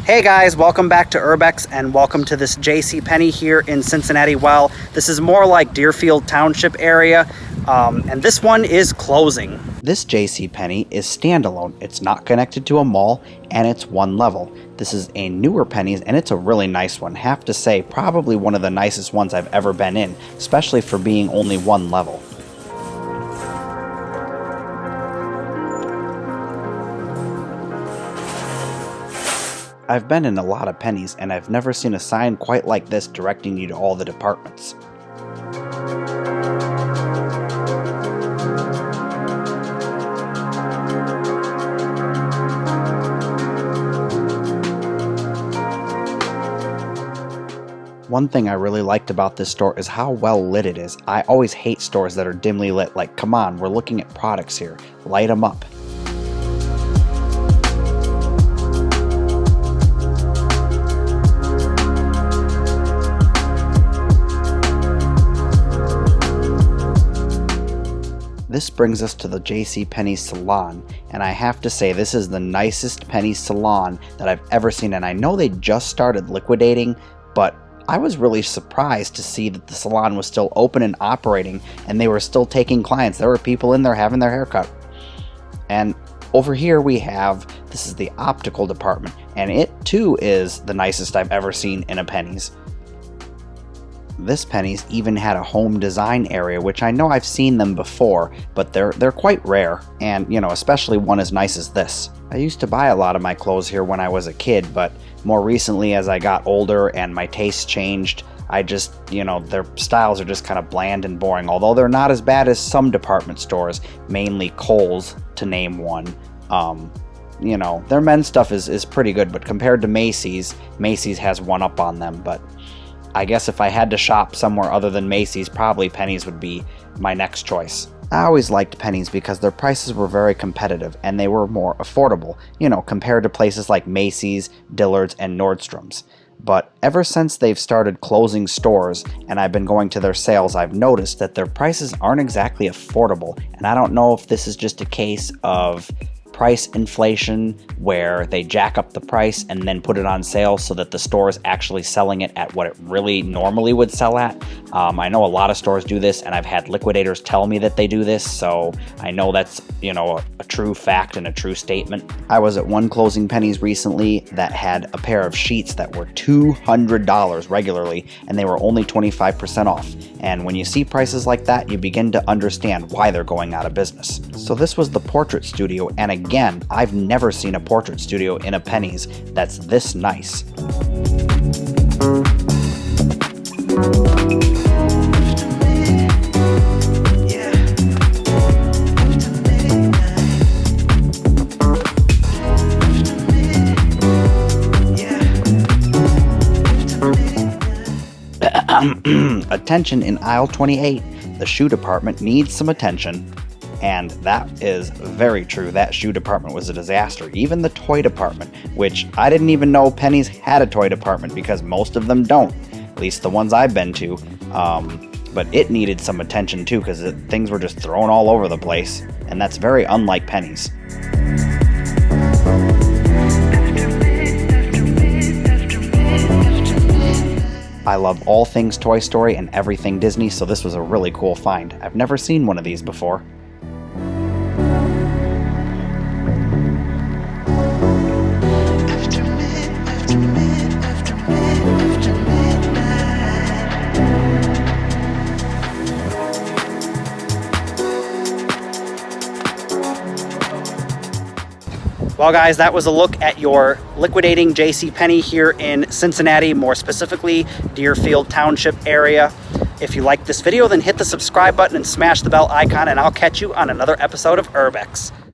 Hey guys, welcome back to Urbex and welcome to this Jcpenney here in Cincinnati. Well, this is more like Deerfield Township area, and this one is closing. This Jcpenney is standalone. It's not connected to a mall and it's one level. This is a newer Penneys and it's a really nice one. Have to say, probably one of the nicest ones I've ever been in, especially for being only one level. I've been in a lot of Penneys and I've never seen a sign quite like this directing you to all the departments. One thing I really liked about this store is how well lit it is. I always hate stores that are dimly lit. Like, come on, we're looking at products here. Light them up. This brings us to the Jcpenney salon, and I have to say this is the nicest Penneys salon that I've ever seen, and I know they just started liquidating, but I was really surprised to see that the salon was still open and operating and they were still taking clients. There were people in there having their hair cut. And over here we have, this is the optical department, and it too is the nicest I've ever seen in a Penneys. This Penneys even had a home design area, which I know I've seen them before, but they're quite rare, and you know, especially one as nice as this. I used to buy a lot of my clothes here when I was a kid, but more recently as I got older and my tastes changed, I just, you know, their styles are just kind of bland and boring, although they're not as bad as some department stores, mainly Kohl's to name one. You know, their men's stuff is pretty good, but compared to Macy's, Macy's has one up on them, but I guess if I had to shop somewhere other than Macy's, probably Penneys would be my next choice. I always liked Penneys because their prices were very competitive and they were more affordable, you know, compared to places like Macy's, Dillard's, and Nordstrom's. But ever since they've started closing stores and I've been going to their sales, I've noticed that their prices aren't exactly affordable. And I don't know if this is just a case of price inflation where they jack up the price and then put it on sale so that the store is actually selling it at what it really normally would sell at. I know a lot of stores do this, and I've had liquidators tell me that they do this, so I know that's, you know, a true fact and a true statement. I was at one closing Penneys recently that had a pair of sheets that were $200 regularly, and they were only 25% off. And when you see prices like that, you begin to understand why they're going out of business. So this was the portrait studio, and again, I've never seen a portrait studio in a Penneys that's this nice. Attention in aisle 28. The shoe department needs some attention. And that is very true. That shoe department was a disaster. Even the toy department, which I didn't even know Penneys had a toy department because most of them don't, at least the ones I've been to. But it needed some attention too because things were just thrown all over the place, and that's very unlike Penneys. I love all things Toy Story and everything Disney, so this was a really cool find. I've never seen one of these before. Well guys, that was a look at your liquidating Jcpenney here in Cincinnati, more specifically Deerfield Township area. If you liked this video, then hit the subscribe button and smash the bell icon, and I'll catch you on another episode of Urbex.